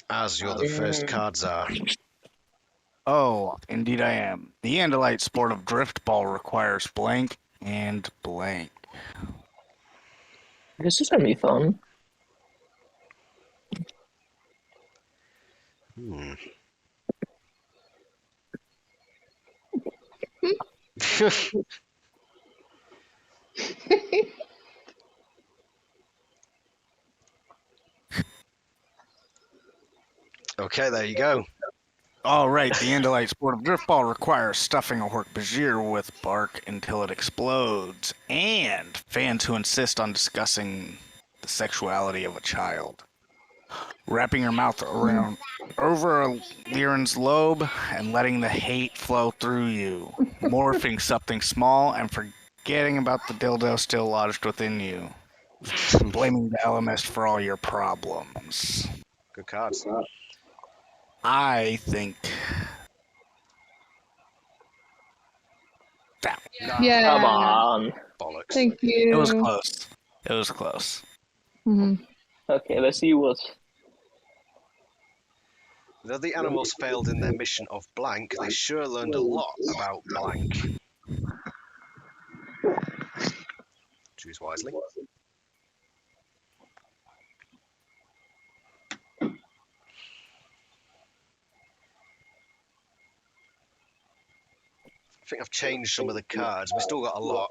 As you're the first card czar. Oh, indeed I am. The Andalite sport of driftball requires blank and blank. This is gonna be fun. Okay, there you go. All right, the Andalite sport of driftball requires stuffing a Hork-Bajir with bark until it explodes, and fans who insist on discussing the sexuality of a child. Wrapping your mouth around over a Lyran's lobe and letting the hate flow through you. Morphing something small and forgetting about the dildo still lodged within you. Blaming the LMS for all your problems. Good cards. I think that Yeah. Come on. Bollocks. Thank you. it was close. It was close. Mhm. Okay, let's see what. Though the animals failed in their mission of blank, they sure learned a lot about blank. Choose wisely. I think I've changed some of the cards. We still got a lot.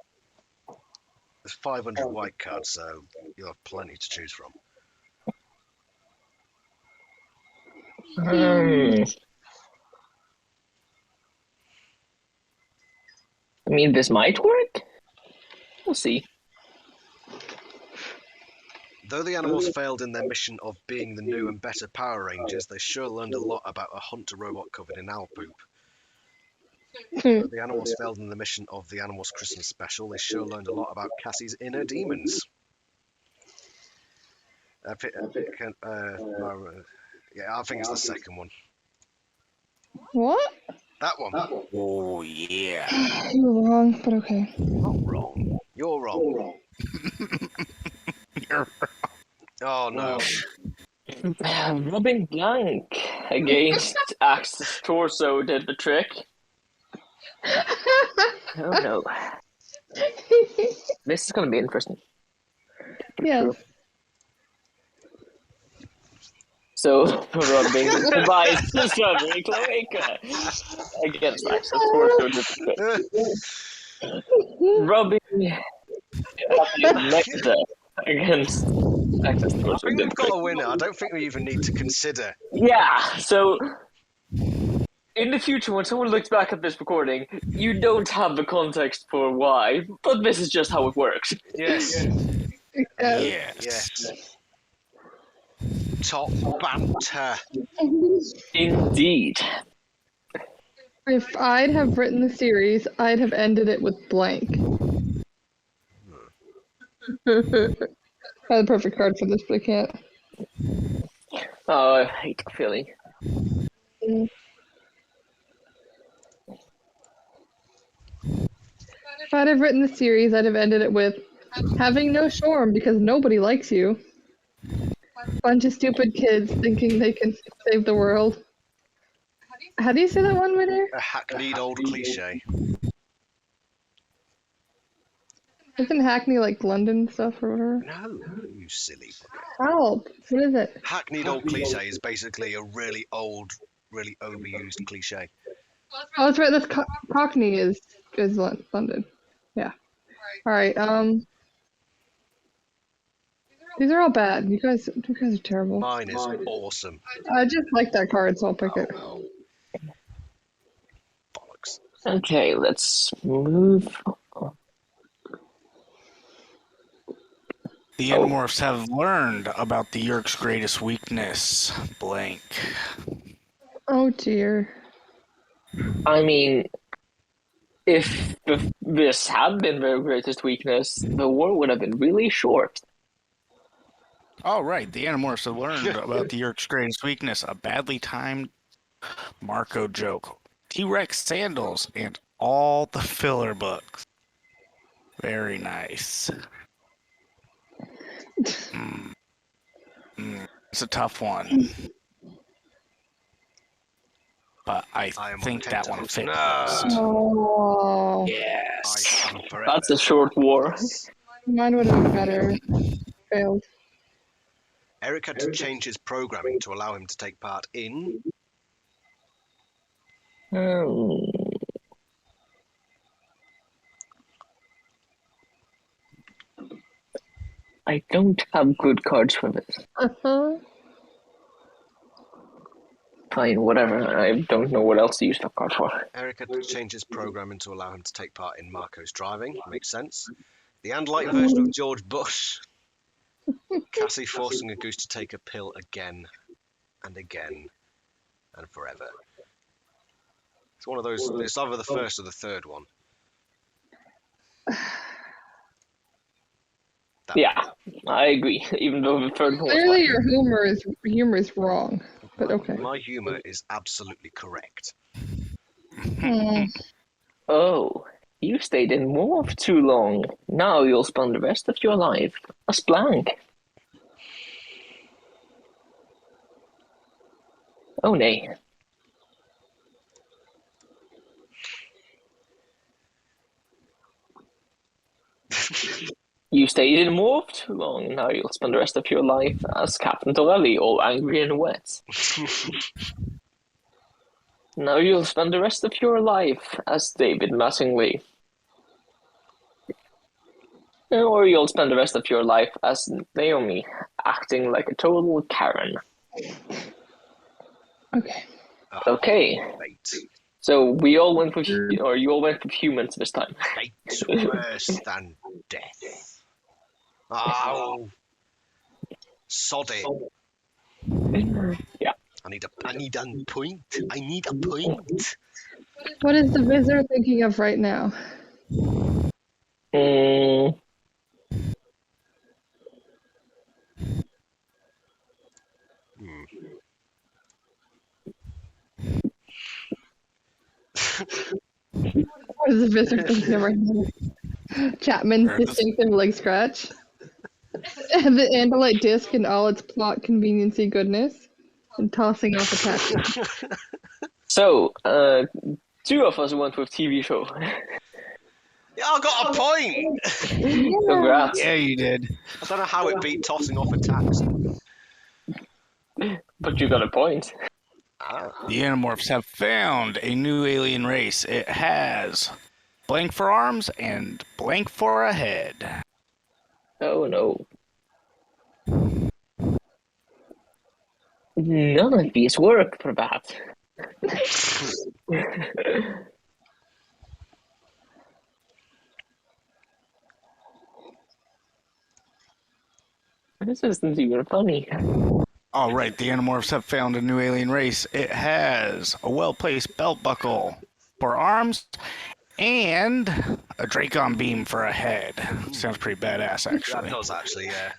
There's 500 white cards, so you'll have plenty to choose from. I mean, this might work. We'll see. Though the animals failed in their mission of being the new and better Power Rangers, they sure learned a lot about a hunter robot covered in owl poop. Though the animals failed in the mission of the Animals Christmas Special, they sure learned a lot about Cassie's inner demons. I think it's the second one. What? That one. Oh, yeah. You were wrong, but okay. Not wrong. You're wrong. You're Oh no. Rubbing blank against Axe's torso did the trick. Oh no. This is gonna be interesting. Yes. So, rubbing device discovery cloaca against Axe's torso did the trick. Rubbing nectar against Axe's I torso think did we've the got trick. a winner. I don't think we even need to consider. Yeah, so in the future, when someone looks back at this recording, you don't have the context for why, but this is just how it works. Yes. yes. Top banter. Indeed. If I'd have written the series, I'd have ended it with blank. I had the perfect card for this, but I can't. Oh, I hate the feeling. If I'd have written the series, I'd have ended it with having no shorm because nobody likes you. Bunch of stupid kids thinking they can save the world. How do you say that one, Winner? A hackneyed old cliche. Isn't Hackney like London stuff or whatever? No, you silly bugger. Help! What is it? Hackneyed old cliche is basically a really old, really overused cliche. Oh, that's right. That's Cockney is London. Yeah. All right. These are all bad. You guys are terrible. Mine is awesome. I just like that card, so I'll pick it. Bollocks. Okay, let's move on. The Animorphs have learned about the Yeerk's greatest weakness, blank. Oh dear. I mean, if this had been their greatest weakness, the war would have been really short. Oh, right. The Animorphs have learned about the Yeerk's greatest weakness, a badly timed Marco joke, T-Rex sandals, and all the filler books. Very nice. It's a tough one. but I am think that one fit No. best. Oh, Yes. I am forever. That's a short war. mine would have been better. Failed. Eric had to change his programming to allow him to take part in. I don't have good cards for this. Uh-huh. Fine, whatever. I don't know what else to use that card for. Eric had to change his programming to allow him to take part in Marco's driving. Makes sense. The Andalite version of George Bush. Cassie forcing a goose to take a pill again and again and forever. It's one of those. It's either the first or the third one. Yeah, I agree. Even though the third one was Clearly, fine. your humor is wrong. But okay. My humor is absolutely correct. Hmm. Oh, you stayed in war for too long. Now you'll spend the rest of your life as blank. Oh, nay. You stayed in war for too long. Now you'll spend the rest of your life as Captain Torelli, all angry and wet. Now you'll spend the rest of your life as David Mattingly. Or you'll spend the rest of your life as Naomi, acting like a total Karen. Okay. Okay, Fate. so we all went with, or you all went with humans this time. Fate's worse than death. Oh, sod it. Yeah. I need a point. I need a point. What is the wizard thinking of right now? Mm, What is the wizard thinking of right now? Chapman's distinctive leg scratch. And the Andalite disc and all its plot conveniency goodness. And tossing off a tattoo. so, two of us went with TV show. Yeah, I got a point. Congrats. Yeah, you did. I don't know how it beat tossing off a taxi. But you got a point. The Animorphs have found a new alien race. It has blank for arms and blank for a head. Oh no. None of these work for that. This isn't even funny. All right, the Animorphs have found a new alien race. It has a well-placed belt buckle for arms and a Dracon beam for a head. Sounds pretty badass, That actually. does actually, yeah.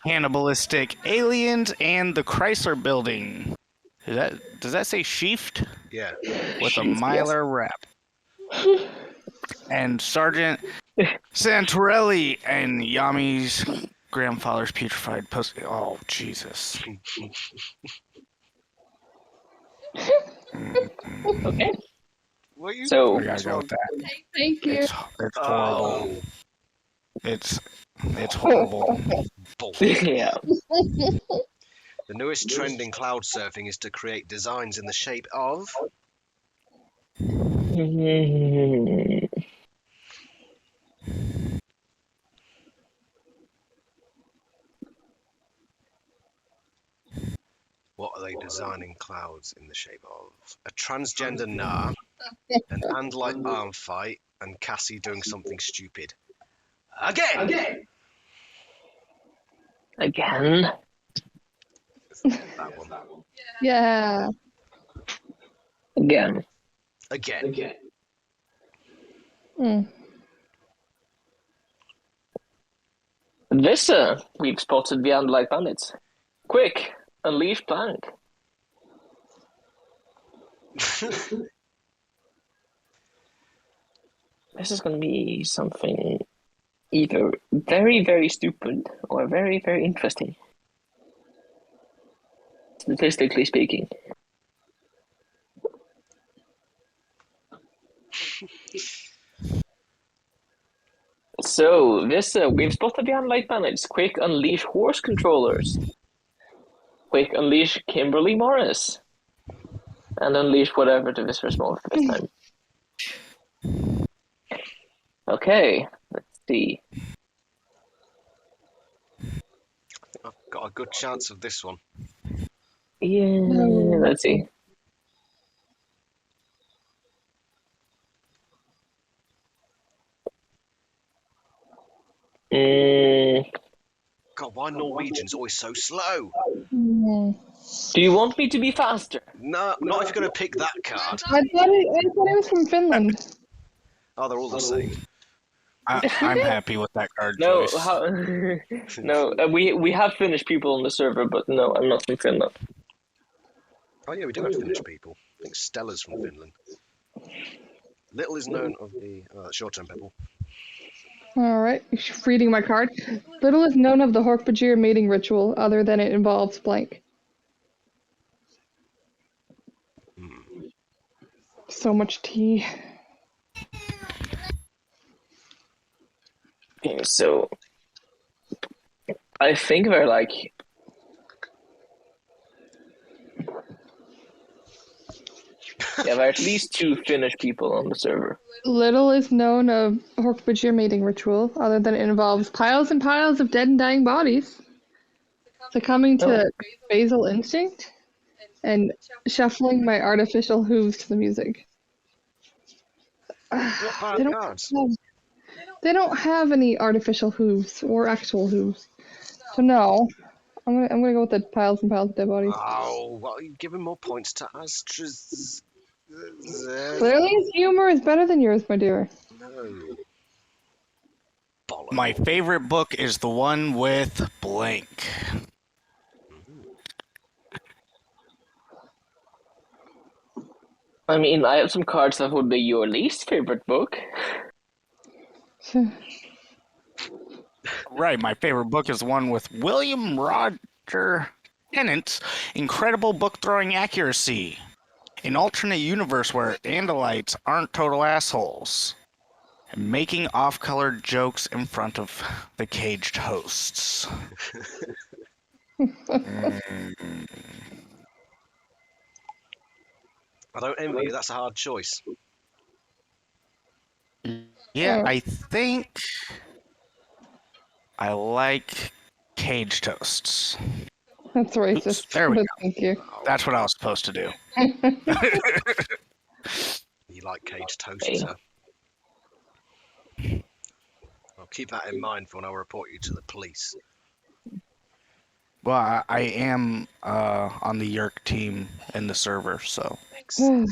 Cannibalistic aliens and the Chrysler Building. Does that say sheafed? Yeah. With a Sheafed, Mylar wrap. And Sergeant Santorelli and Yami's grandfather's putrefied post. Oh, Jesus. Okay. What you? So, I gotta go with that. Thank you. It's horrible. It's horrible. Bullshit. yeah. The newest trend in cloud surfing is to create designs in the shape of. What are they designing clouds in the shape of? A transgender Nah, an Andalite arm fight, and Cassie doing something stupid. Again! Again. That one. Yeah. Again. Again. Hmm. This, we've spotted the Andalite bandits. Quick, unleash Plank. This is going to be something either very, very stupid or very, very interesting. Statistically speaking. So this we've spotted the Unlight planets. Quick unleash horse controllers. Quick unleash Kimberly Morris. And unleash whatever to Visser Small for this time. Okay, let's see. I've got a good chance of this one. Yeah, let's see. God, why are Norwegians always so slow? Do you want me to be faster? No, not if you're going to pick that card. I thought it was from Finland. Oh, they're all the same. I'm happy with that card No, choice. no. We have Finnish people on the server, but no, I'm not from Finland. Oh yeah, we do have Finnish people. I think Stella's from Finland. Little is known of the short-term pebble. All right, reading my card. Little is known of the Hork-Bajir mating ritual, other than it involves blank. So much tea. Okay, so I think they're like. Yeah, there are at least 2 Finnish people on the server. Little is known of Hork-Bajir mating ritual, other than it involves piles and piles of dead and dying bodies, succumbing to basal instinct, and shuffling my artificial hooves to the music. What bad cards? They don't have any artificial hooves or actual hooves, so no. I'm gonna go with the piles and piles of dead bodies. Oh, well, you're giving more points to Astras. Clearly, his humor is better than yours, my dear. No. Bollocks. My favorite book is the one with blank. I mean, I have some cards that would be your least favorite book. Right, my favorite book is the one with William Roger Tennant's incredible book-throwing accuracy. An alternate universe where Andalites aren't total assholes. And making off-colored jokes in front of the caged hosts. I don't envy you, that's a hard choice. Yeah, I think I like cage toasts. That's racist. Oops, there we but go. Thank you. That's what I was supposed to do. You like caged toasts, huh? I'll keep that in mind for when I report you to the police. Well, I am on the Yerk team in the server, so. The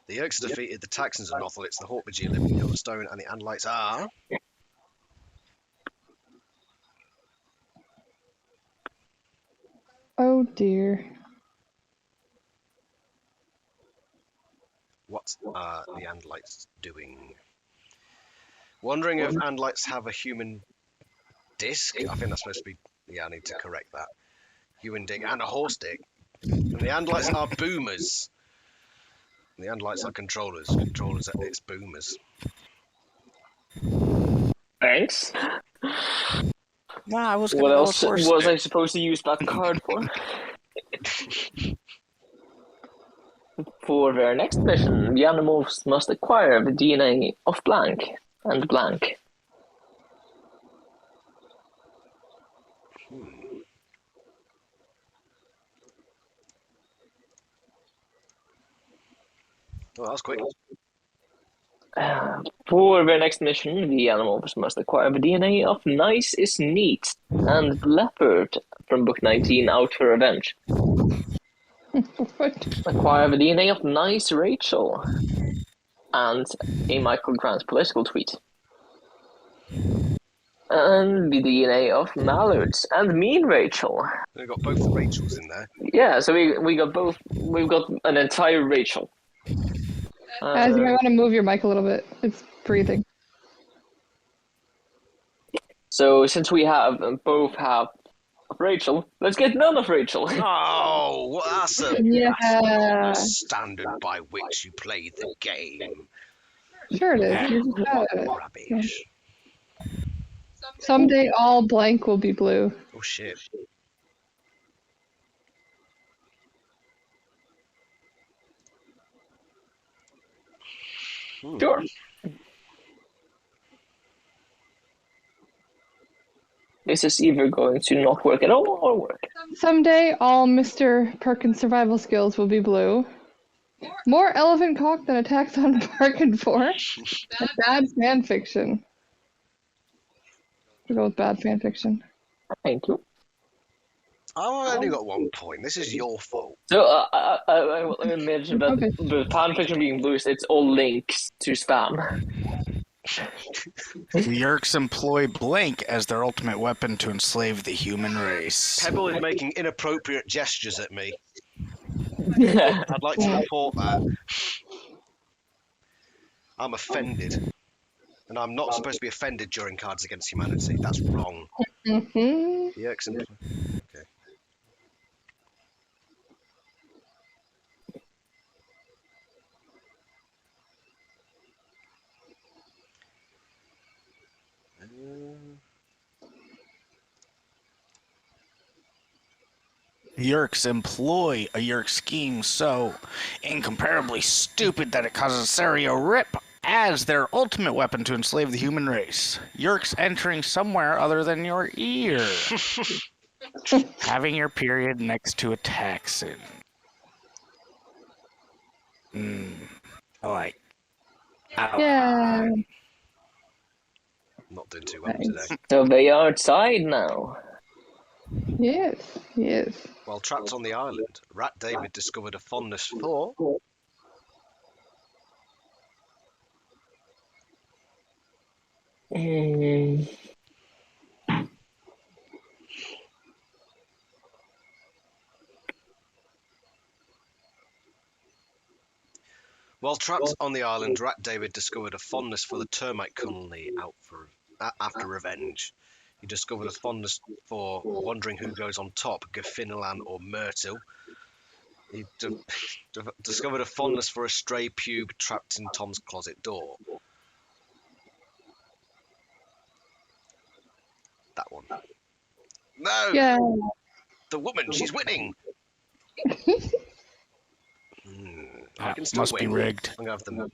Yerks defeated the Taxons of Nothalites, the Hork-Bajir live in Yellowstone, and the Andalites are... Oh dear. What are the Andalites doing? Wondering if Andalites have a human disc? I think that's supposed to be... Yeah, I need to correct that. Human dick and a horse dick. And the Andalites are boomers. And the Andalites are controllers. Controllers are its boomers. Thanks. No, I was What else was I supposed to use that card for? For their next mission, the Animorphs must acquire the DNA of blank and blank. Oh, that was quick. For their next mission, the Animorphs must acquire the DNA of Nice is Neat and Leopard from Book 19, Out for Revenge. What? Acquire the DNA of Nice Rachel and a Michael Grant political tweet. And the DNA of Mallards and Mean Rachel. We've got both the Rachels in there. Yeah, so we got both. We've got an entire Rachel. As you might want to move your mic a little bit. It's breathing. So since we have both have Rachel, let's get none of Rachel. Oh, well, that's a standard by which you play the game. Sure it is. You're just bad at it. Rubbish. Someday all blank will be blue. Oh shit. Sure. This is either going to not work at all or work. Someday all Mr. Perkins' survival skills will be blue. More elephant cock than attacks on Bargain for. And bad fan fiction. We'll go with bad fan fiction. Thank you. I've only got 1 point. This is your fault. So I will imagine that Okay. the fan fiction being blue, it's all links to spam. The Yerks employ blank as their ultimate weapon to enslave the human race. Pebble is making inappropriate gestures at me. I'd like to report that. I'm offended. And I'm not supposed to be offended during Cards Against Humanity. That's wrong. Mm-hmm. The excellent. Okay. Yerks employ a Yerk scheme so incomparably stupid that it causes a serio rip as their ultimate weapon to enslave the human race. Yerks entering somewhere other than your ear. Having your period next to a taxon. I like. Yeah. Not doing too well Nice. today. So they are outside now. Yes. Yes. While trapped on the island, Rat David discovered a fondness for. While trapped on the island, Rat David discovered a fondness for the termite colony out for after revenge. He discovered a fondness for wondering who goes on top, Gaffinilan or Myrtle. He discovered a fondness for a stray pube trapped in Tom's closet door. That one. No! Yeah. The woman, she's winning! I can still Must be win. rigged. I'm gonna have them.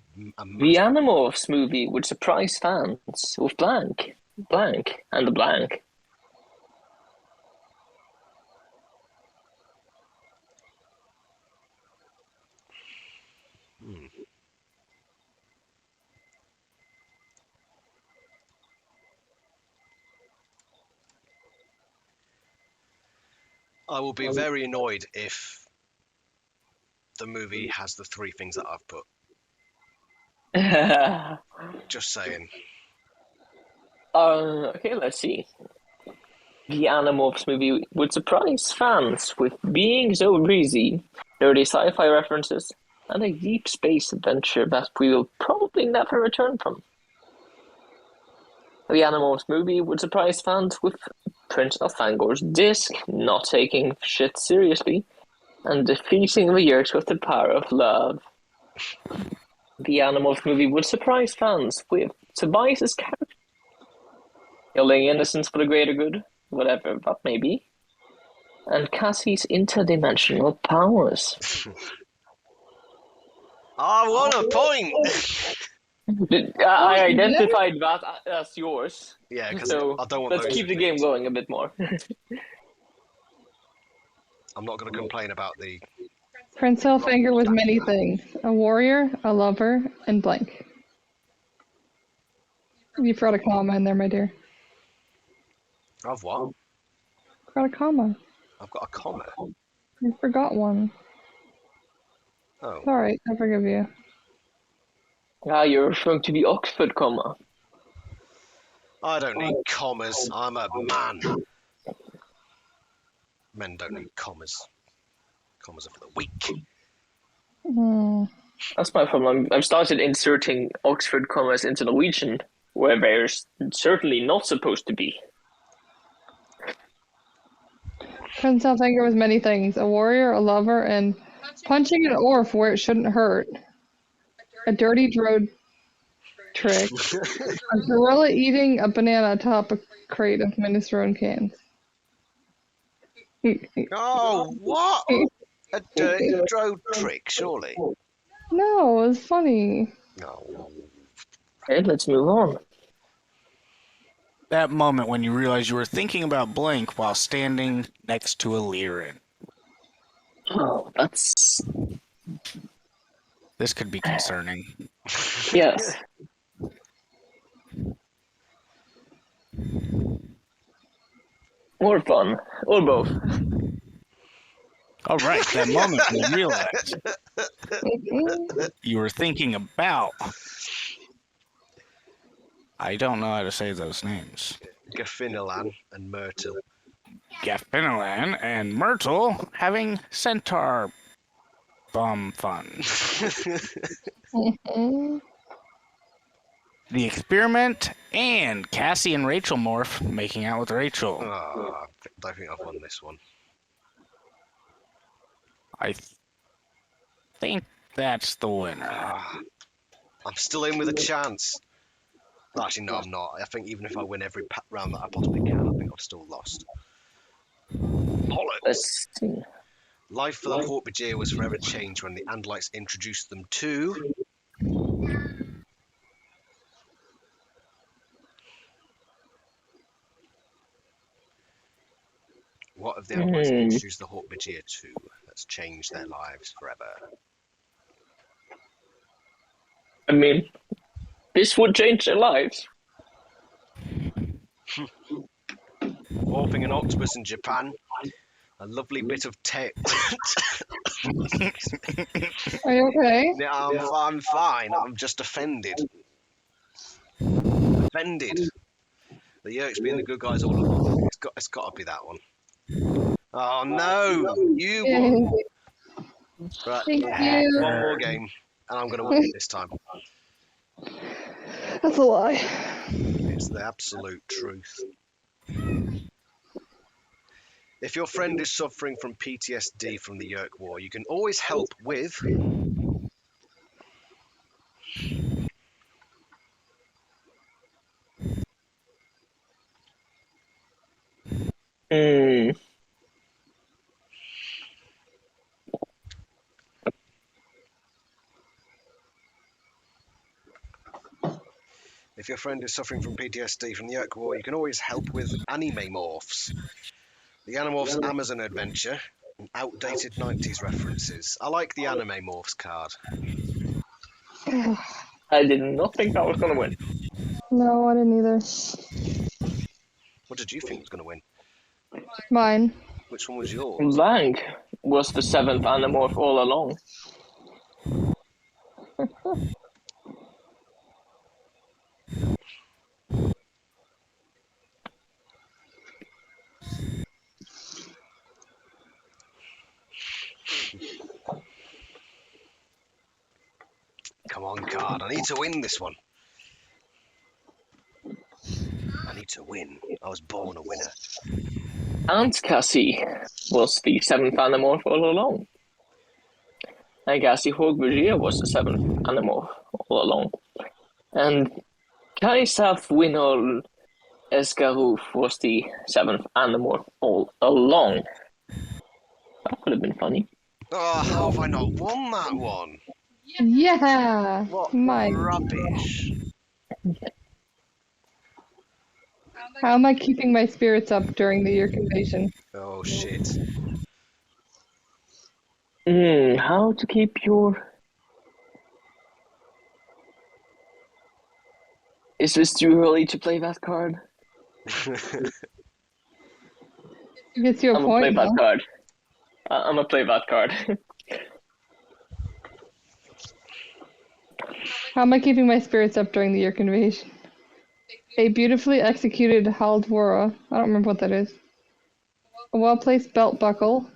The Animorphs movie would surprise fans with blank, and the blank. I will be very annoyed if the movie has the 3 things that I've put. Just saying. Okay, let's see. The Animorphs movie would surprise fans with being so breezy, dirty sci-fi references, and a deep space adventure that we will probably never return from. The Animorphs movie would surprise fans with Prince of Fangor's disc not taking shit seriously, and defeating the Yerks with the power of love. The Animorphs movie would surprise fans with Tobias's character killing innocence for the greater good, whatever that may be, and Cassie's interdimensional powers. I won a point! I identified that as yours. Yeah, because So I don't want let's those keep the game things. going a bit more. I'm not going to complain about the. Prince Elfanger was many things. A warrior, a lover, and blank. You forgot a comma in there, my dear. I've what? Forgot a comma. I've got a comma. You forgot one. Oh. It's alright, I forgive you. You're referring to the Oxford comma. I don't need commas. I'm a man. Men don't need commas. Commas are for the weak. That's my problem. I've started inserting Oxford commas into Norwegian, where they're certainly not supposed to be. Prince Elfanger was many things. A warrior, a lover, and punching an orf where it shouldn't hurt. A dirty trick. A gorilla eating a banana atop a crate of minestrone cans. Oh, what? A dirty drone trick, surely. No, it was funny. No. Okay, let's move on. That moment when you realize you were thinking about blank while standing next to a Lyran. Oh, that's... This could be concerning. Yes. Or fun. Or both. All right, that moment when you realized Mhm. you were thinking about... I don't know how to say those names. Gaffinilan and Myrtle. Gaffinilan and Myrtle having centaur bum fun. Mhm. The experiment and Cassie and Rachel morph making out with Rachel. I don't think I've won this one. I think that's the winner. I'm still in with a chance. Well, actually, no, I'm not. I think even if I win every round that I possibly can, I think I've still lost. Bollocks! Let's see. Life for the Hork-Bajir was forever changed when the Andalites introduced them to... What have the Andalites introduced the Hork-Bajir to that's changed their lives forever? I mean, this would change their lives. Morphing an octopus in Japan. A lovely bit of tape. Are you okay? Yeah, I'm fine. I'm just offended. Offended. The Yerks being the good guys all along. It's got to be that one. Oh no! You Yay. won. Right, Thank you. one more game, and I'm going to win it this time. That's a lie. It's the absolute truth. If your friend is suffering from PTSD from the Yerk War, you can always help with... If your friend is suffering from PTSD from the Yerk War, you can always help with Animorphs. The Animorphs Amazon adventure and outdated 90s references. I like the Animorphs card. I did not think I was going to win. No, I didn't either. What did you think was going to win? Mine. Which one was yours? Lang was the 7th Animorph all along. Come on, card. I need to win this one. I need to win. I was born a winner. And Cassie was the 7th Animorph all along. And Cassie Hork-Bajir was the 7th Animorph all along. And Kaisaf Winol Esgaroof was the 7th Animorph all along. That would have been funny. Oh, how have I not won that one? Yeah. What Mine. rubbish. How am I keeping my spirits up during the Yerk invasion? Oh, shit. How to keep your... Is this too early to play that card? It gets you a I'm gonna play point. that Huh? card. I'm gonna play that card. How am I keeping my spirits up during the Yerk invasion? A beautifully executed Haldwara. I don't remember what that is. A well-placed belt buckle.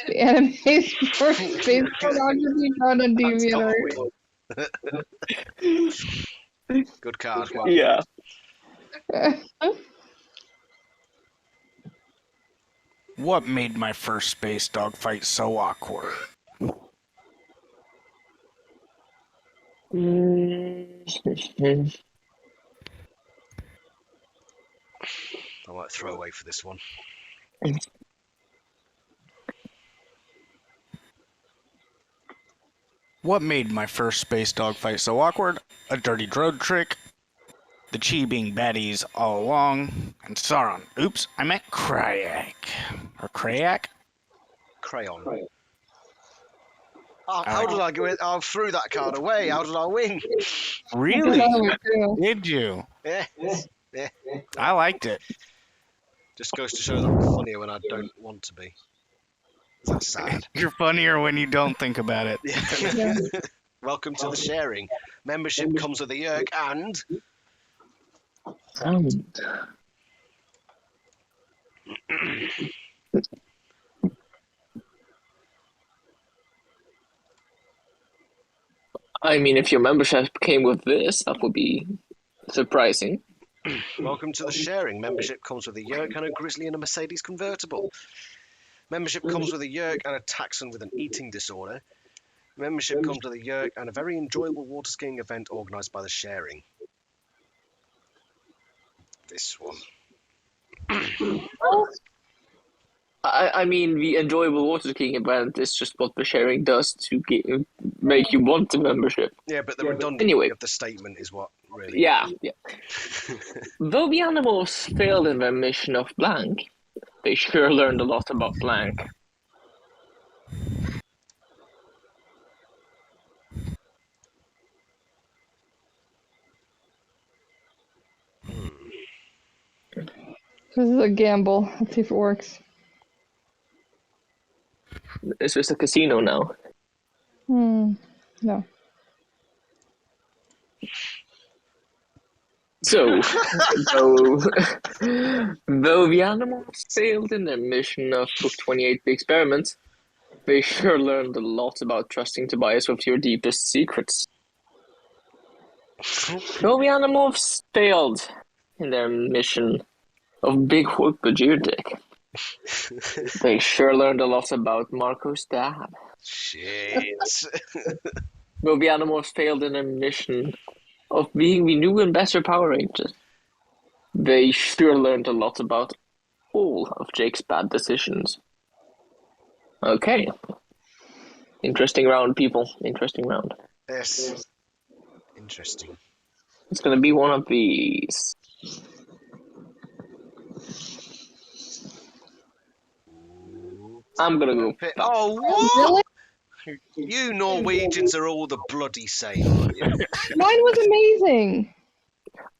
The anime's for space pornography found on That's got DeviantArt. to win. Good card. Well Yeah. What made my first space dogfight so awkward? I might throw away for this one. What made my first space dogfight so awkward? A dirty droid trick, the Chi being baddies all along, and Sauron. Oops, I meant Kryak. Or Krayak? Crayon. Oh, how did I go in? I threw that card away. How did I win? Really? Oh, Did you? Yeah. Yeah. I liked it. Just goes to show that I'm funnier when I don't want to be. That's sad. You're funnier when you don't think about it. Yeah. Welcome to the sharing. Membership comes with a yerk and I mean, if your membership came with this, that would be surprising. welcome to the sharing. Membership comes with a yerk and a grizzly in a Mercedes convertible. Membership comes with a yerk and a Taxon with an eating disorder. Membership comes with a yerk and a very enjoyable water skiing event organised by the sharing. This one. I mean, the enjoyable water skiing event is just what the sharing does to make you want the membership. Yeah, but the redundancy Anyway. of the statement is what really. Yeah. Though the Animorphs failed in their mission of blank, they sure learned a lot about blank. this is a gamble. Let's see if it works. Is this a casino now? No. So, though the Animorphs failed in their mission of Book 28, The Experiment, they sure learned a lot about trusting Tobias with your deepest secrets. Though the Animorphs failed in their mission of Bigfoot Bajirdick, they sure learned a lot about Marco's dad. Shit. Though the Animorphs failed in their mission of being the new and better Power Rangers, they sure learned a lot about all of Jake's bad decisions. Okay. Interesting round, people. Interesting round. Yes. Interesting. It's going to be one of these. I'm going to go. Oh, what? Really? You Norwegians are all the bloody same, aren't you? Mine was amazing.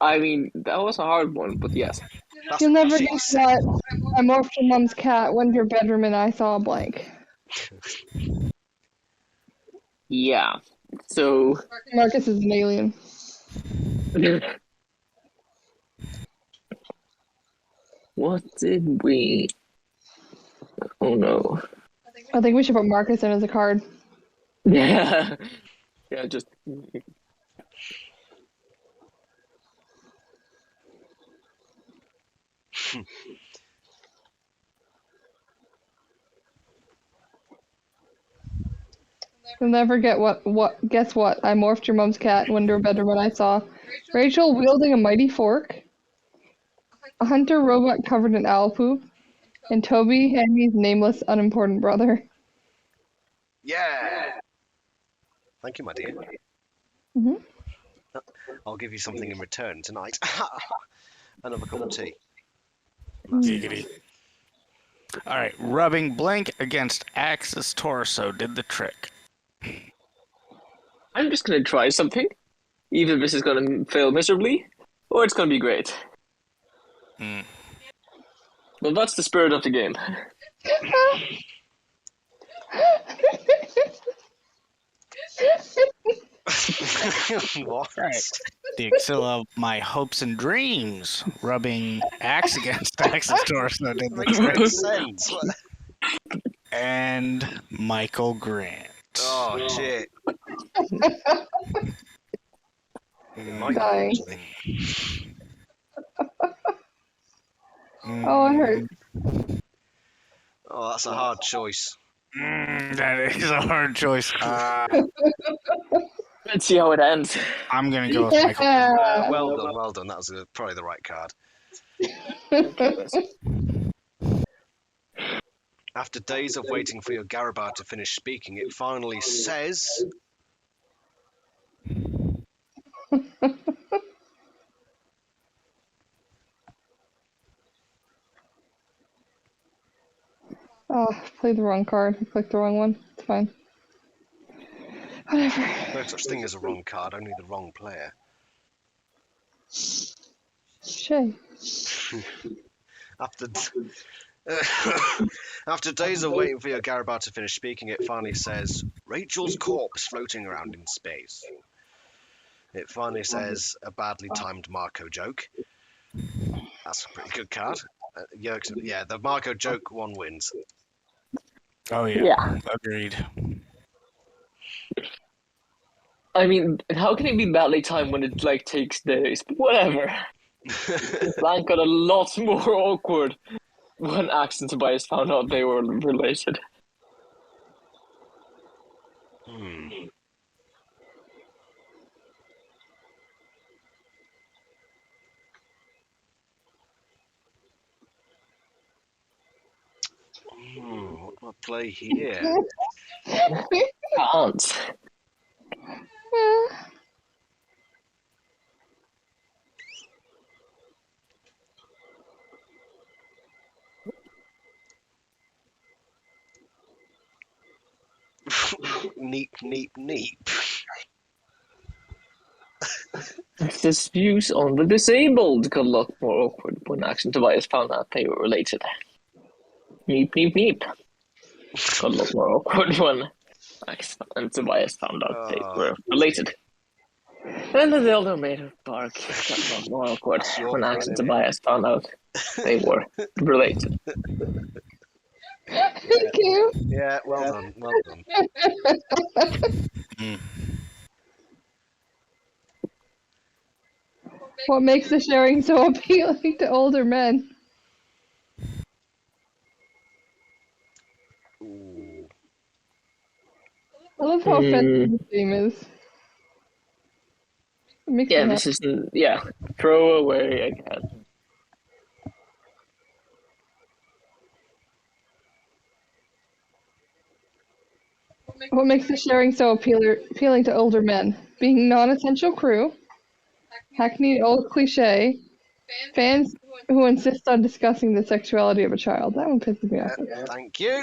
I mean, that was a hard one, but yes. That's You'll what never she guess said. what. I morphed your mom's cat, went to your bedroom, and I saw a blank. Yeah. So. Marcus is an alien. What did we. Oh no. I think we should put Marcus in as a card. Yeah. Yeah, just. You'll never get guess what? I morphed your mom's cat, went to her bedroom, and I saw Rachel wielding a mighty fork, a hunter robot covered in owl poop, and Toby Henry's nameless, unimportant brother. Yeah. Thank you, my dear. Mhm. I'll give you something in return tonight. Another cup of tea. Giggity. Alright, rubbing blank against Axe's torso did the trick. I'm just going to try something. Either this is going to fail miserably, or it's going to be great. Well, that's the spirit of the game. What? Right. The axilla of my hopes and dreams, rubbing axe against Axe's torso did the Makes trick. no sense. What? And Michael Grant. Oh, shit. Might Dying. actually. Oh, it hurt. Oh, that's a hard choice. That is a hard choice. Let's see how it ends. I'm gonna go with Michael. Yeah. Well done. That was probably the right card. After days of waiting for your Garabar to finish speaking, it finally says... Oh, played the wrong card. I clicked the wrong one. It's fine. Whatever. No such thing as a wrong card, only the wrong player. Shay. After after days of waiting for your Garabar to finish speaking, it finally says, Rachel's corpse floating around in space. It finally says, a badly timed Marco joke. That's a pretty good card. Yeah, the Marco joke one wins. Oh yeah. Agreed. I mean, how can it be badly timed when it like takes days? But whatever. Blank got a lot more awkward when Axe and Tobias found out they were related. What do I play here? Can't. Neep, neep, neep. This views on the disabled got a lot more awkward when Axe and Tobias found out they were related. Neep, neep, neep. Got a lot more awkward when Axe and Tobias found out they were related. And the dildo made of bark got a lot more awkward when Axe and Tobias found out they were related. Thank you. Yeah, well done. What makes the sharing so appealing to older men? Ooh. I love how offensive this game is. It makes me Yeah, happy. this isn't. Yeah, throw away again. What makes the sharing so appealing to older men? Being non-essential crew, hackneyed old cliche, fans who insist on discussing the sexuality of a child. That one pisses me off. Thank you.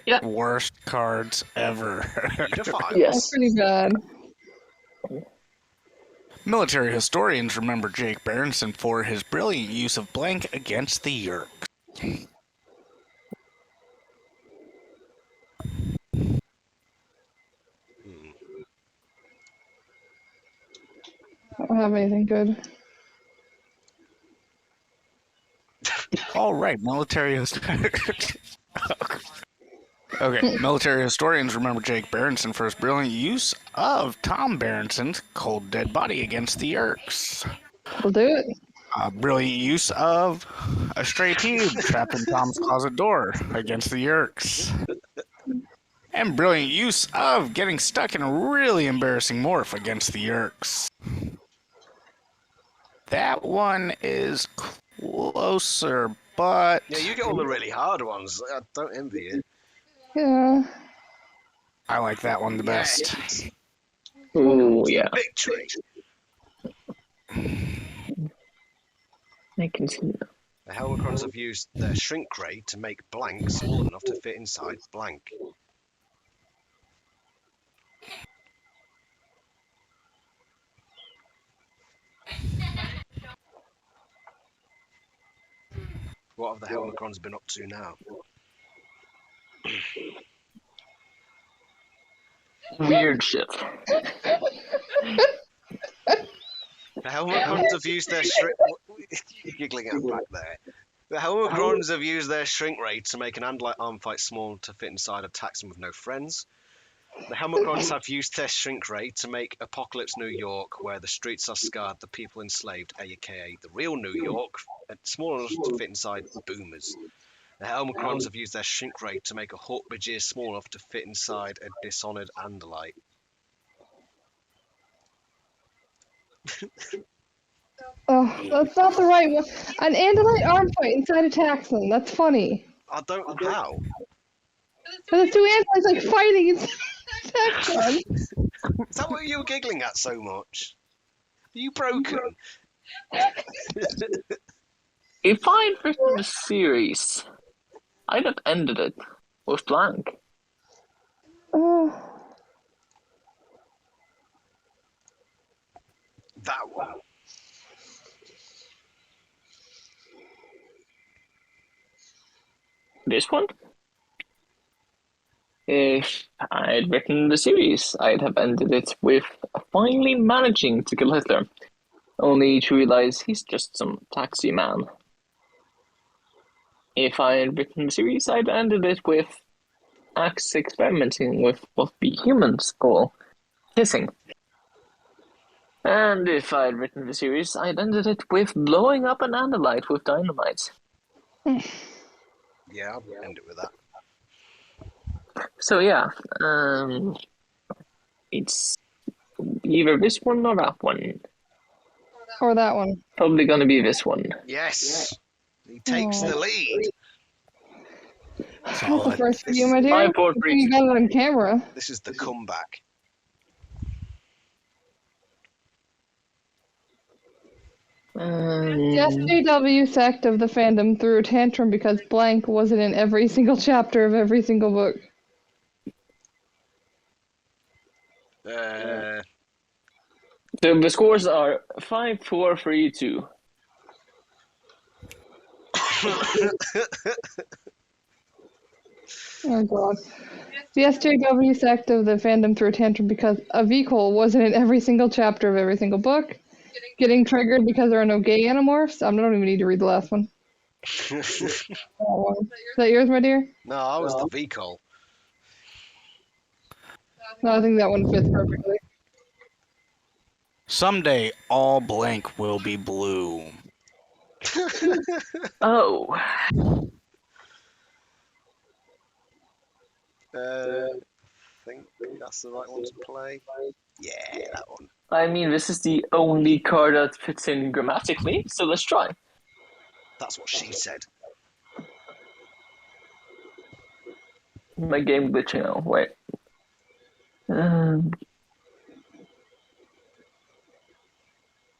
Yeah. Worst cards ever. Pedophile. Yes. That's pretty bad. Military historians remember Jake Berenson for his brilliant use of blank against the Yerks. I don't have anything good. All right, military Okay, military historians remember Jake Berenson for his brilliant use of Tom Berenson's cold dead body against the Yerks. We'll do it. Brilliant use of a stray pube trapped in Tom's closet door against the Yerks. And brilliant use of getting stuck in a really embarrassing morph against the Yerks. That one is closer, but... Yeah, you get all the really hard ones. I don't envy you. Yeah. I like that one the best. Ooh, yeah. Victory. I can see that. The Helmicrons have used their shrink ray to make blank small enough to fit inside blank. What have the Helmicrons been up to now? Weird shit. The Helmicrons have used their shrink... You're giggling at back there. The Helmicrons have used their shrink ray to make an Andalite arm fight small to fit inside a taxon with no friends. The Helmicrons have used their shrink ray to make Apocalypse New York, where the streets are scarred, the people enslaved, aka the real New York, small enough to fit inside boomers. The Helmicrons have used their shrink ray to make a Hawk Bajir small enough to fit inside a dishonored Andalite. Oh, that's not the right one. An Andalite arm fight inside a Taxon. That's funny. I don't. How? But the two Andalites like fighting inside a Taxon. Is that what you were giggling at so much? Are you broken? If I'd written the series, I'd have ended it with blank. Oh, That one. This one? If I'd written the series, I'd have ended it with finally managing to kill Hitler, only to realize he's just some taxi man. If I had written the series, I'd ended it with Axe experimenting with what we humans call kissing. And if I'd written the series, I'd ended it with blowing up an Andalite with dynamite. Yeah, I'll end it with that. So yeah, it's either this one or that one. or that one. Probably gonna be this one. Yes, he takes Aw. the lead. That's a Solid. first for you, my dear. 5, 4, Good 3, thing you 2. got it on camera. This is the comeback. The SJW sect of the fandom threw a tantrum because blank wasn't in every single chapter of every single book. So the scores are 5, 4, 3, 2. Oh god. The SJW sect of the fandom threw a tantrum because a V-Cole wasn't in every single chapter of every single book. Getting triggered because there are no gay Animorphs. I don't even need to read the last one. Is that yours, my dear? No, I was the V-Call. No, I think that one fits perfectly. Someday all blank will be blue. Oh, I think that's the right one to play. Yeah, that one. I mean, this is the only card that fits in grammatically, so let's try. That's what she said. My game glitching now. Wait.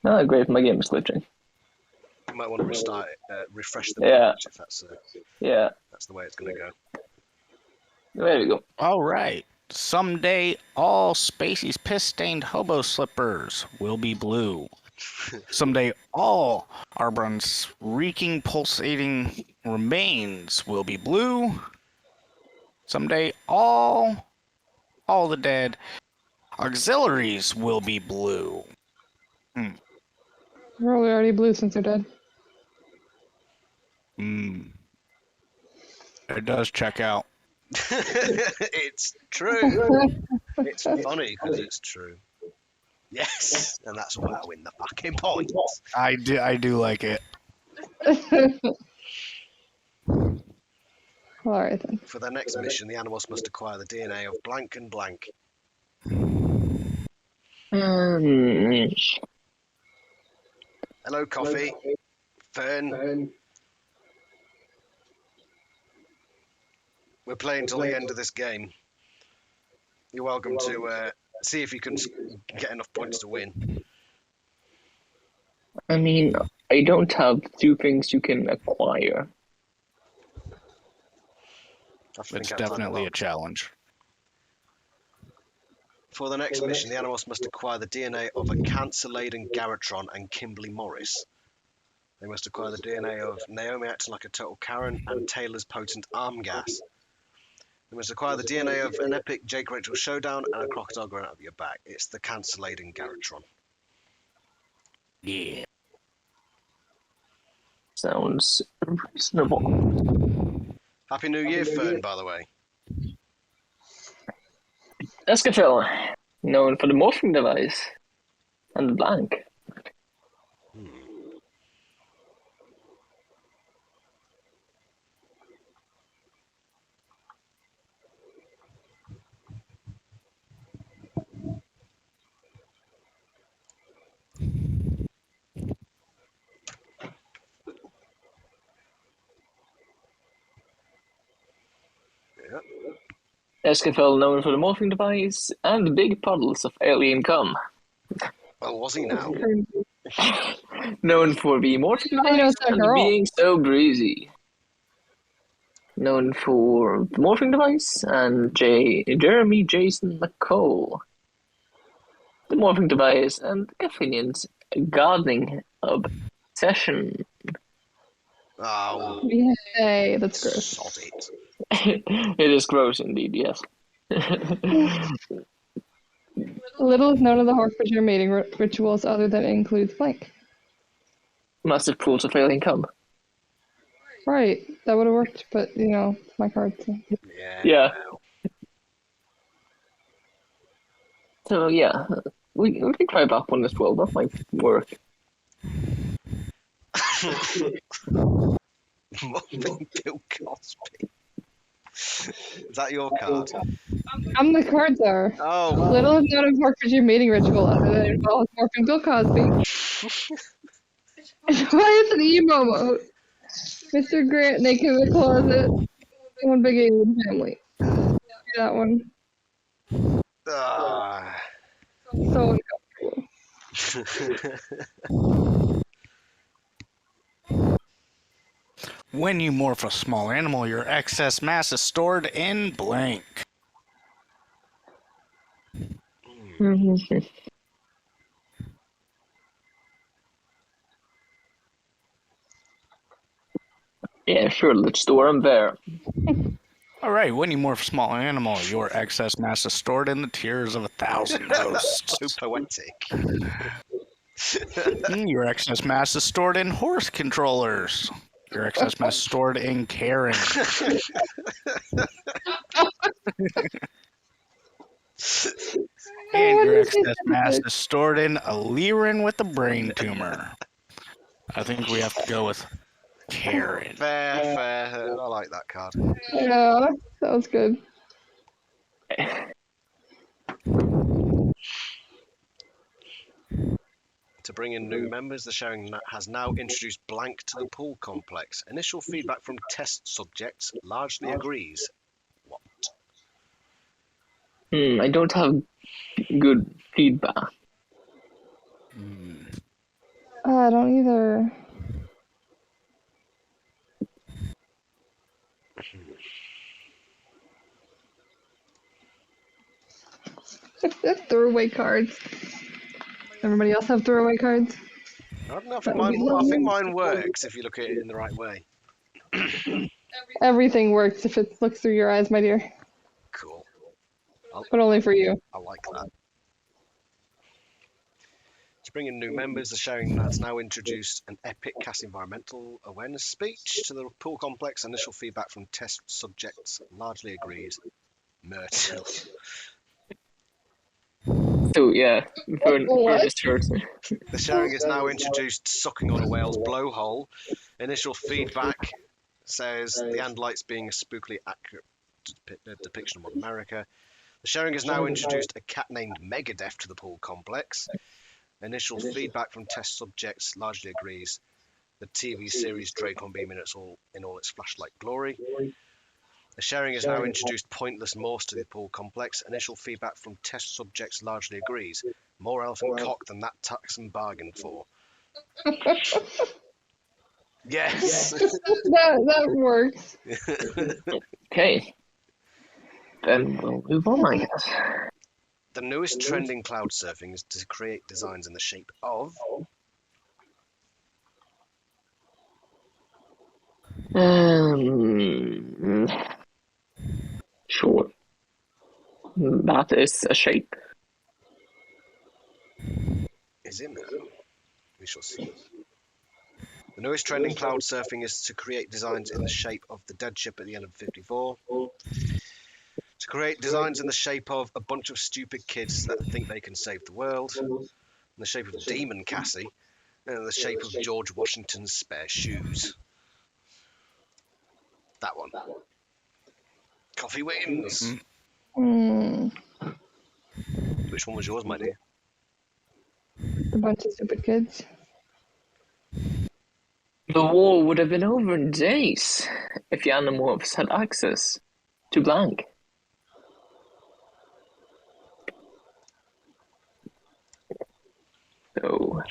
Oh, great, my game is glitching. You might want to restart it, refresh the Yeah. page if that's the way it's going to go. There we go. All right. Someday all Spacey's piss-stained hobo slippers will be blue. Someday all Arbrun's reeking, pulsating remains will be blue. Someday all the dead auxiliaries will be blue. They're probably already blue since they're dead. It does check out. It's true. It's funny because it's true. Yes, and that's why I win the fucking points. I do like it. Alright then. For their next mission, the Animorphs must acquire the DNA of blank and blank. Hello, Coffee. Fern. We're playing till the end of this game. You're welcome to see if you can get enough points to win. I mean, I don't have 2 things you can acquire. It's definitely a challenge. For the next mission, the Animorphs must acquire the DNA of a Cancer-laden Garrotron and Kimberly Morris. They must acquire the DNA of Naomi acting like a total Karen and Taylor's potent arm gas. They must acquire the DNA of an epic Jake Rachel showdown and a crocodile growing out of your back. It's the Cancer-laden Garrotron. Yeah. Sounds reasonable. Happy New Year, Fern, by the way. Escafil, known for the morphing device, and blank. Yeah. Escafel known for the morphing device and big puddles of alien cum. Well, was he now? Known for the morphing I know device it's a and girl. being so breezy. Known for the morphing device and Jeremy Jason McCall. The morphing device and Gaffinian's gardening obsession. Oh, Yay, that's gross. sod it. It is gross indeed, yes. Little is known of the Hork-Bajir mating rituals other than it includes blank. Massive pools of alien cum. Right, that would have worked, but you know, my card. So. Yeah. Well. So yeah, we can try back one as well. That might work. Muffin Bill Cosby. Is that your card? The cards are. Oh. Little is known of Hork-Bajir mating ritual other than it involves morphing Bill Cosby. Why is an emo mode? Mr. Grant naked in the closet. One big alien family. That one. Ah. So When you morph a small animal, your excess mass is stored in blank. Yeah, sure. Let's store them there. All right, when you morph a small animal, your excess mass is stored in the tears of 1,000 hosts. So poetic. Your excess mass is stored in horse controllers. Your excess mass is stored in Karen. And your excess mass is stored in a Lyran with a brain tumor. I think we have to go with Karen. Fair. I like that card. yeah, that was good. To bring in new members, the sharing has now introduced blank to the pool complex. Initial feedback from test subjects largely agrees. What? I don't have good feedback. I don't either. Throwaway cards. Everybody else have throwaway cards? I don't know. I think mine works if you look at it in the right way. Everything works if it looks through your eyes, my dear. Cool. But only for you. I like that. To bring in new members, the sharing has now introduced an epic cast environmental awareness speech to the pool complex. Initial feedback from test subjects largely agrees. Myrtle. So yeah, for this person. The sharing is now introduced sucking on a whale's blowhole. Initial feedback says the Andalites being a spookily accurate depiction of America. The sharing has now introduced a cat named Megadeth to the pool complex. Initial feedback from test subjects largely agrees. The TV series Dracon Beam in all its flashlight glory. The sharing has now introduced pointless morphs to the pool complex. Initial feedback from test subjects largely agrees. More elephant cock than that Taxon bargained for. Yes. that works. Okay. Then we'll move on, I guess. The newest trend in cloud surfing is to create designs in the shape of. Sure. That is a shape. Is it now? We shall see. The newest trend in cloud surfing is to create designs in the shape of the dead ship at the end of 54. To create designs in the shape of a bunch of stupid kids that think they can save the world. In the shape of Demon Cassie. And in the shape of George Washington's spare shoes. That one. Coffee wins. Which one was yours, my dear? A bunch of stupid kids. The war would have been over in days if the Animorphs had access to blank. So,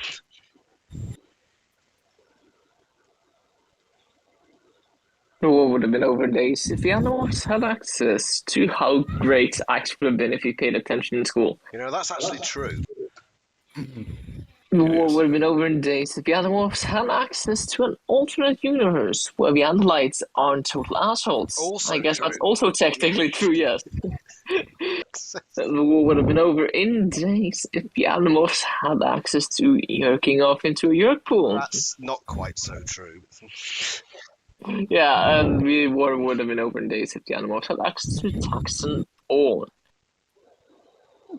what would have been over days if the Animorphs had access to how great Axe would have been if he paid attention in school? You know, that's actually true. What would have been over in days if the Animorphs had access to an alternate universe where the Andalites aren't total assholes? Also I guess true. that's also technically true, yes. What would have been over in days if the Animorphs had access to yerking off into a yerk pool? That's not quite so true. Yeah, and the war would have been over in days if the Animorphs had access to Taxon All.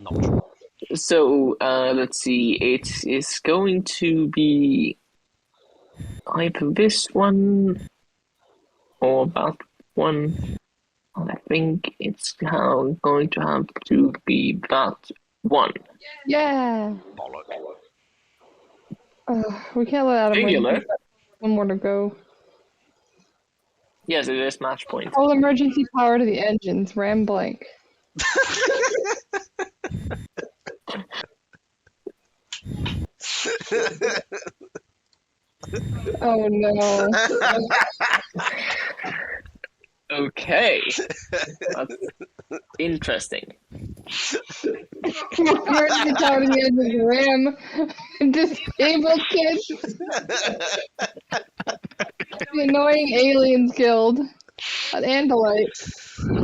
Not true. So, let's see, it is going to be either this one or that one. I think it's now going to have to be that one. Yeah. Bollock. We can't let Adam win. Singular? We've got one more to go. Yes, it is match point. Call emergency power to the engines. Ram blank. Oh no. Okay. That's interesting. Emergency power to the engines. Ram. Disabled kids. The annoying aliens guild. An Andalite.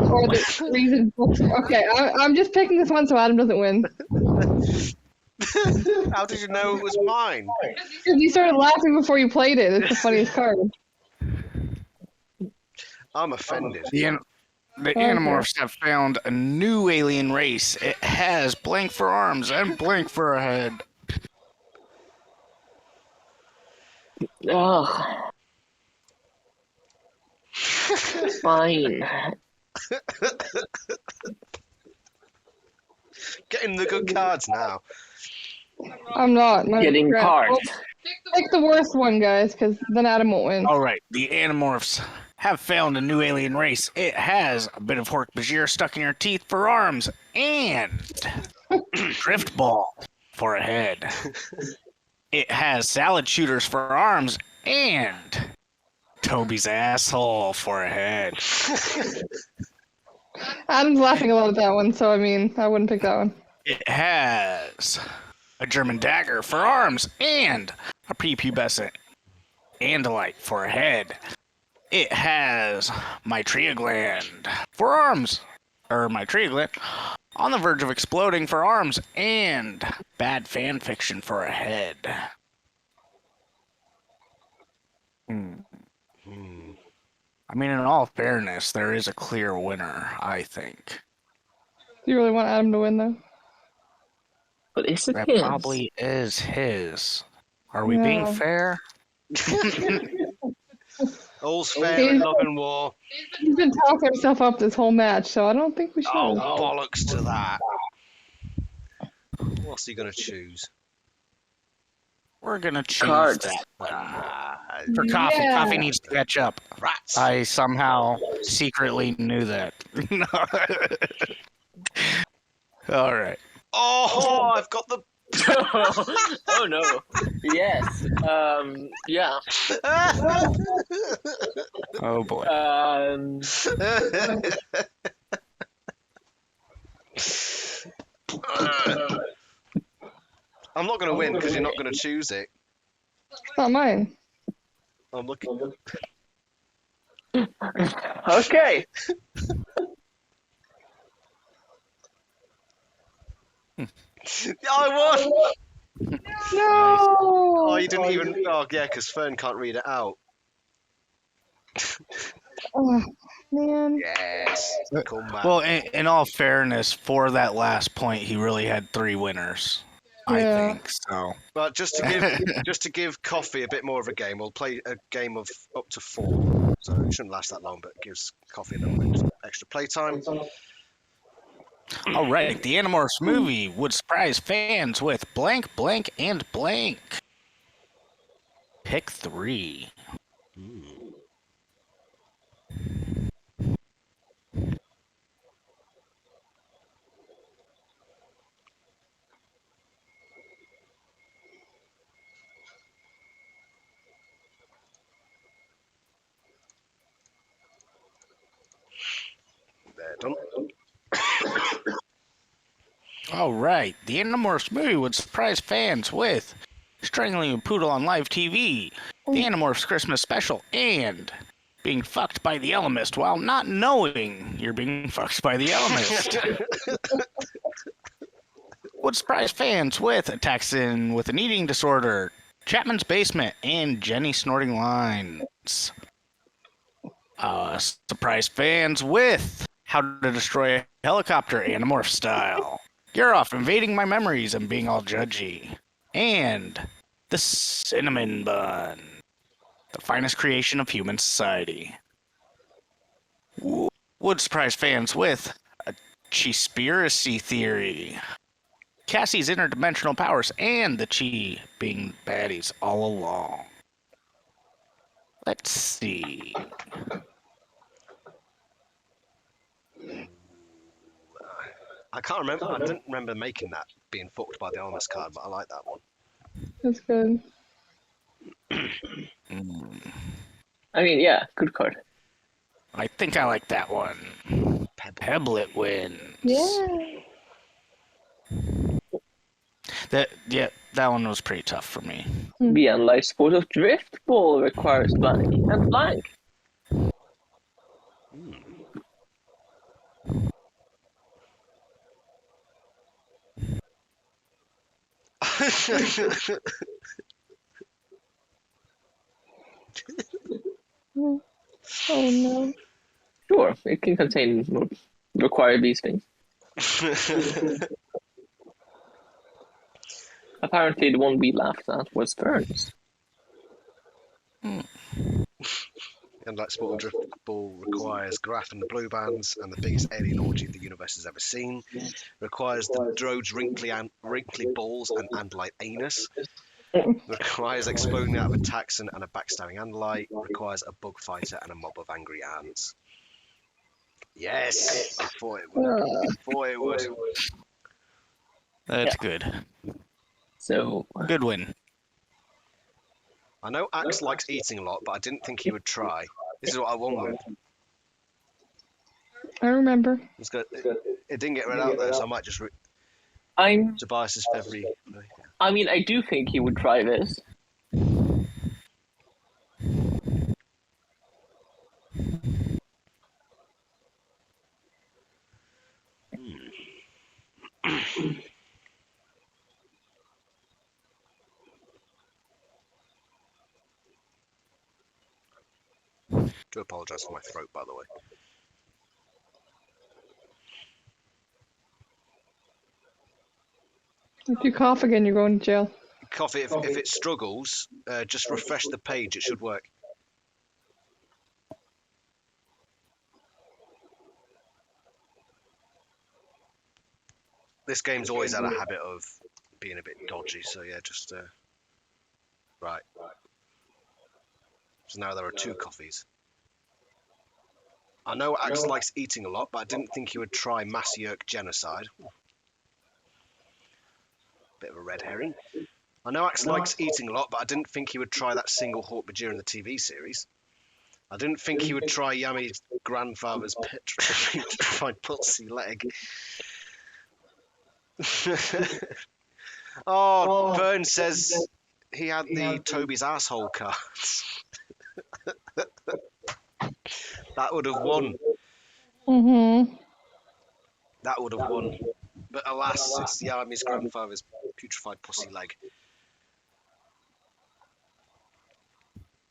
Or the reason. Okay, I'm just picking this one so Adam doesn't win. How did you know it was mine? Because you started laughing before you played it. It's the funniest card. I'm offended. The Animorphs have found a new alien race. It has blank for arms and blank for a head. Ugh. Fine. Getting the good cards now. I'm not. Mine's Getting crap. cards. Well, pick the worst one, guys, because then Adam won't win. All right, the Animorphs have found a new alien race. It has a bit of Hork-Bajir stuck in your teeth for arms and drift ball for a head. It has salad shooters for arms and Toby's asshole for a head. Adam's laughing a lot at that one, so I mean, I wouldn't pick that one. It has a German dagger for arms and a prepubescent Andalite for a head. It has Mitrea gland for arms, or Mitrea gland on the verge of exploding for arms, and bad fan fiction for a head. I mean, in all fairness, there is a clear winner, I think. Do you really want Adam to win, though? But is it That his? probably is his. Are we No. being fair? All's fair in love and war. He's been talking himself up this whole match, so I don't think we should. Oh, bollocks to that. What's he going to choose? We're gonna choose Cards. that. Ah, For coffee. Yeah. Coffee needs to catch up. rats. I somehow secretly knew that. All right. Oh, I've got the... Oh no. Yes. Yeah. Oh boy. I'm not going to win because you're not going to choose it. It's not mine. I'm looking... Okay. I won! No! Oh, you didn't even... Oh, yeah, because Fern can't read it out. Oh, man. Yes. Come back. Well, in all fairness, for that last point, he really had 3 winners. I Yeah. think so. But just to give Coffee a bit more of a game, we'll play a game of up to 4. So it shouldn't last that long, but it gives Coffee a little bit of extra playtime. All right, the Animorphs movie would surprise fans with blank, blank, and blank. Pick 3. get done. All right, the Animorphs movie would surprise fans with strangling a poodle on live TV, the Animorphs Christmas special, and being fucked by the Elemist while not knowing you're being fucked by the Elemist. Would surprise fans with attacks in with an eating disorder, Chapman's basement, and Jenny snorting lines. Surprise fans with how to destroy a helicopter Animorph style. You're off invading my memories and being all judgy. And the cinnamon bun, the finest creation of human society. Would surprise fans with a Cheespiracy theory. Cassie's interdimensional powers and the Chi being baddies all along. Let's see. I can't remember. I didn't remember making that being fucked by the Almas card, but I like that one. That's good. I mean, yeah, good card. I think I like that one. Pebblet wins. Yeah. That one was pretty tough for me. The unlike sport of drift ball requires flying and flying. Oh no. Sure, it can contain require these things. Apparently, the one we laughed at was Ferns. And like Sport Drift Ball requires Graf and the Blue Bands and the biggest alien orgy the universe has ever seen. Requires the Drode's wrinkly balls and Andalite anus. Requires exploding out of a Taxon and a backstabbing Andalite. Requires a bug fighter and a mob of angry ants. Yes! I thought it would. That's good. So, Good win. I know Axe likes eating a lot, but I didn't think he would try. This is what I wanted. I remember. It's good. It didn't get read out though, so I might just Tobias's February. I mean, I do think he would try this. Do apologise for my throat, by the way. If you cough again, you're going to jail. Coffee, if it struggles, just refresh the page. It should work. This game's always had a habit of being a bit dodgy, so yeah, just right. So now there are 2 coffees. I know Axe likes eating a lot, but I didn't think he would try mass yerk genocide. Bit of a red herring. I know Axe likes eating a lot, but I didn't think he would try that single Hawk Bajir in the TV series. I didn't think he would try Yami's grandfather's petrified pussy leg. Oh, Fern says he had the Toby's asshole cards. That would have won. That would have won. But alas, it's Yami's grandfather's putrefied pussy leg.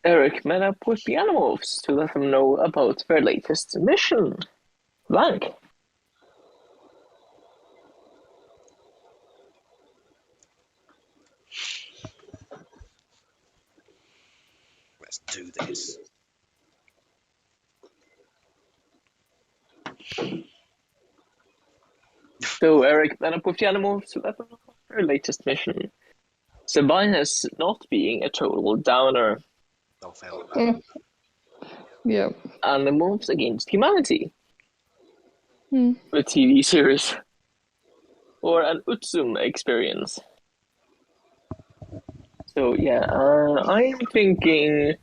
Eric met up with the Animorphs to let them know about their latest mission. Blank. Let's do this. So Eric met up with the Animorphs to let them know about their latest mission. Sabina's not being a total downer. Don't fail at that. Yep. Animorphs against humanity. A TV series. Or an Utsum experience. So yeah, I'm thinking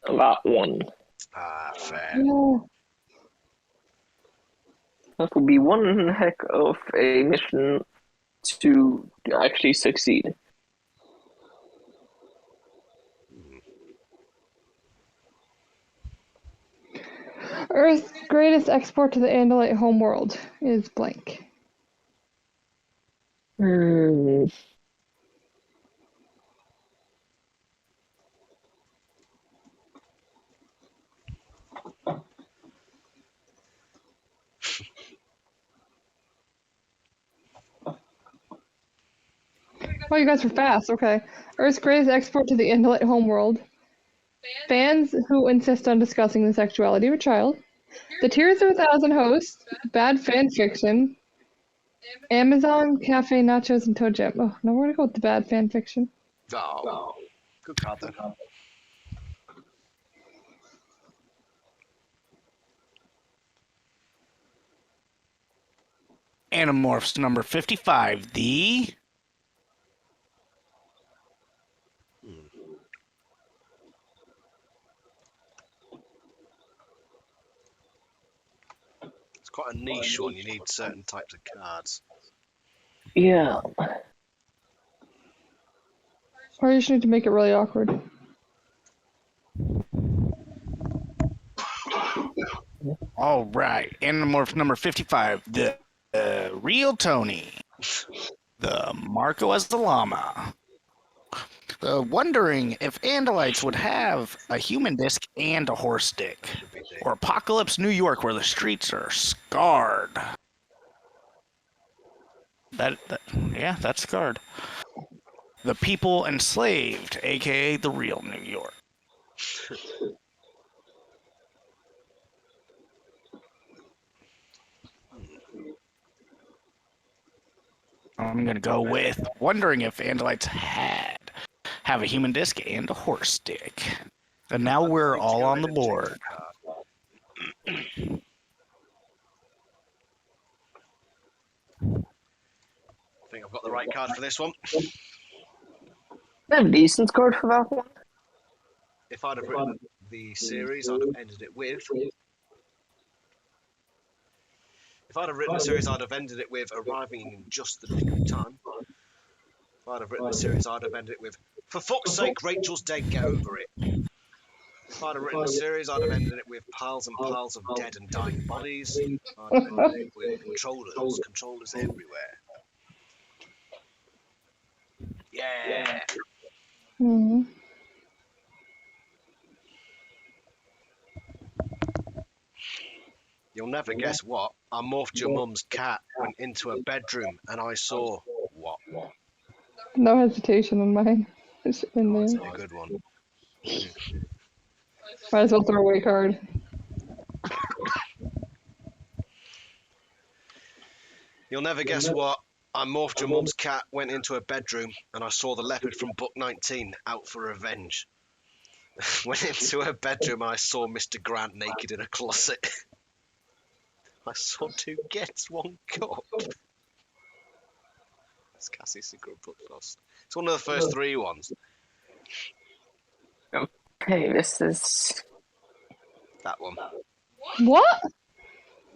that one. Ah, fair. No. That would be one heck of a mission to actually succeed. Earth's greatest export to the Andalite homeworld is blank. Hmm. Oh, you guys were fast. Okay. Earth's greatest export to the Andalite homeworld. Fans who insist on discussing the sexuality of a child. The Tears of a Thousand Hosts. Bad fan fiction. Amazon, Cafe, Nachos, and Toe Jam. Oh, no, we're gonna go with the bad fan fiction. Oh, good card then. Animorphs number 55, the It's quite a niche one. You need certain types of cards. Yeah. Or you just need to make it really awkward. all right. Animorphs number 55, the real Tony, the Marco as the llama. Wondering if Andalites would have a human disc and a horse dick, Could be or Apocalypse New York, where the streets are scarred. Yeah, that's scarred. The people enslaved, aka the real New York. I'm gonna go with wondering if Andalites have a human disc and a horse dick. And now we're Need to all go on ahead the and change board. that card. I think I've got the right card for this one. I have a decent card for that one. If I'd have written the series, I'd have ended it with. If I'd have written the series, I'd have ended it with arriving in just the nick of time. If I'd have written the series, I'd have ended it with, for fuck's sake, Rachel's dead, get over it. If I'd have written the series, I'd have ended it with piles and piles of dead and dying bodies. I'd have ended it with controllers everywhere. Yeah. Hmm. You'll never guess what. I morphed your mum's cat, went into a bedroom, and I saw what? No hesitation on mine. It's in Oh, it's there. a good one. Might as well throw away card. You'll never guess what. I morphed your mum's cat, went into a bedroom, and I saw the leopard from book 19 out for revenge. Went into her bedroom and I saw Mr. Grant naked in a closet. I saw two gets, one cup. It's Cassie's secret podcast. It's one of the first three ones. Okay, this is. That one. What?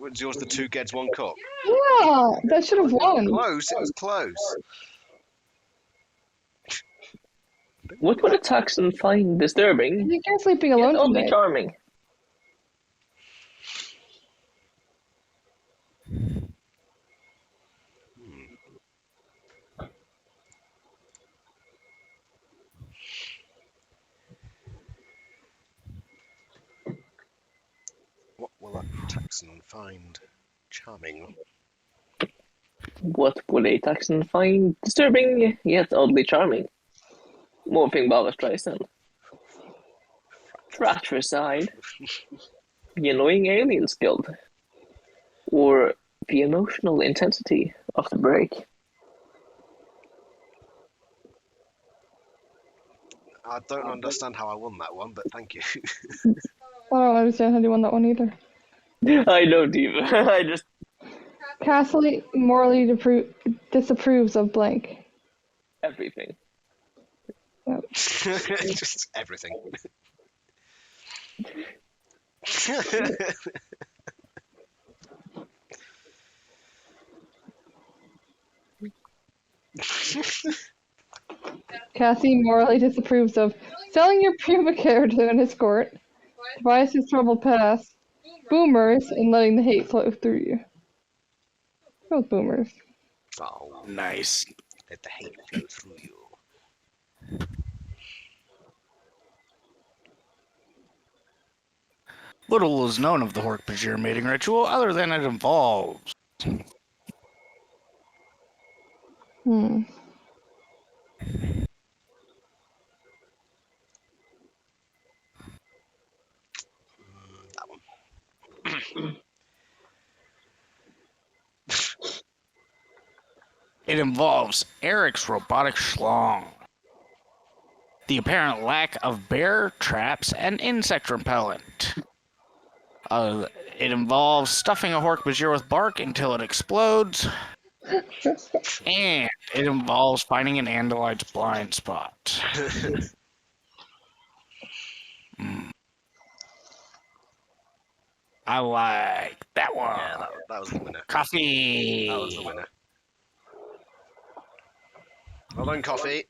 Was yours the two gets, one cup? Yeah, that should have won. Close, it was close. What would a Taxon find disturbing? You can't sleeping Yet alone oddly tonight. charming. What will that Texan find charming? What would a Taxon find disturbing yet oddly charming? Morphing Barbra Streisand. Fratricide. The annoying aliens guild. Or the emotional intensity of the break. I don't understand how I won that one, but thank you. I don't understand how you won that one either. I don't even. I just. Castle morally disapproves of blank. Everything. Just everything. Cassie morally disapproves of selling your pubic hair to an escort, Tobias' troubled past, boomers, and letting the hate flow through you. Those boomers. Oh, Nice. let the hate flow through you. Little is known of the Hork-Bajir mating ritual other than it involves Hmm. That one. It involves Eric's robotic schlong, the apparent lack of bear traps and insect repellent. It involves stuffing a Hork-Bajir with bark until it explodes, and it involves finding an Andalite's blind spot. I like that one. Yeah, that was the winner. Coffee. That was the winner. Well done, Coffee.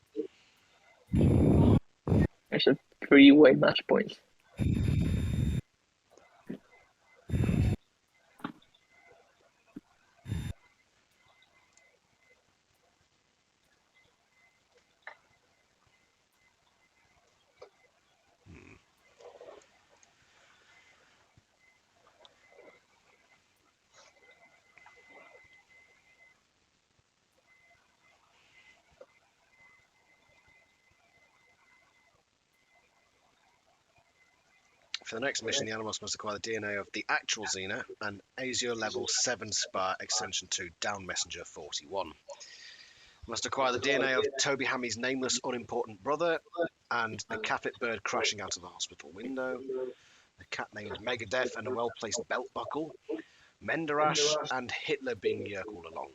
There's a 3-way match point. For the next mission, the Animorphs must acquire the DNA of the actual Xena and Azure Level 7 Spar Extension 2 Down Messenger 41. Must acquire the DNA of Toby Hammy's nameless, unimportant brother and the Capit bird crashing out of the hospital window, the cat named Megadeth and a well-placed belt buckle, Menderash and Hitler being Yerk all along.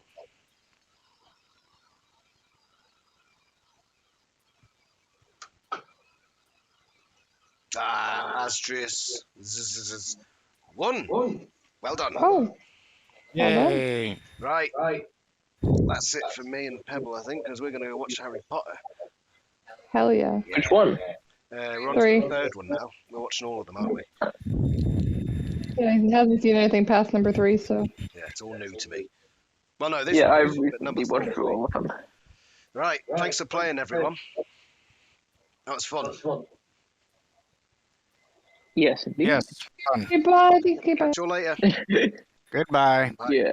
Astrius won. Well done. Oh, Yay. Right. That's it for me and Pebble, I think, because we're going to go watch Harry Potter. hell yeah. Which one? We're on to 3. the third one now. We're watching all of them, aren't we? Yeah, he hasn't seen anything past number 3, so. Yeah, it's all new to me. Well, no, this Yeah, I one, but number recently 3. went through all of them. Right, thanks for playing, everyone. That was fun. Yes, indeed. Yes. Fun. Goodbye. Goodbye. Catch you all later. Goodbye. Bye. Yeah.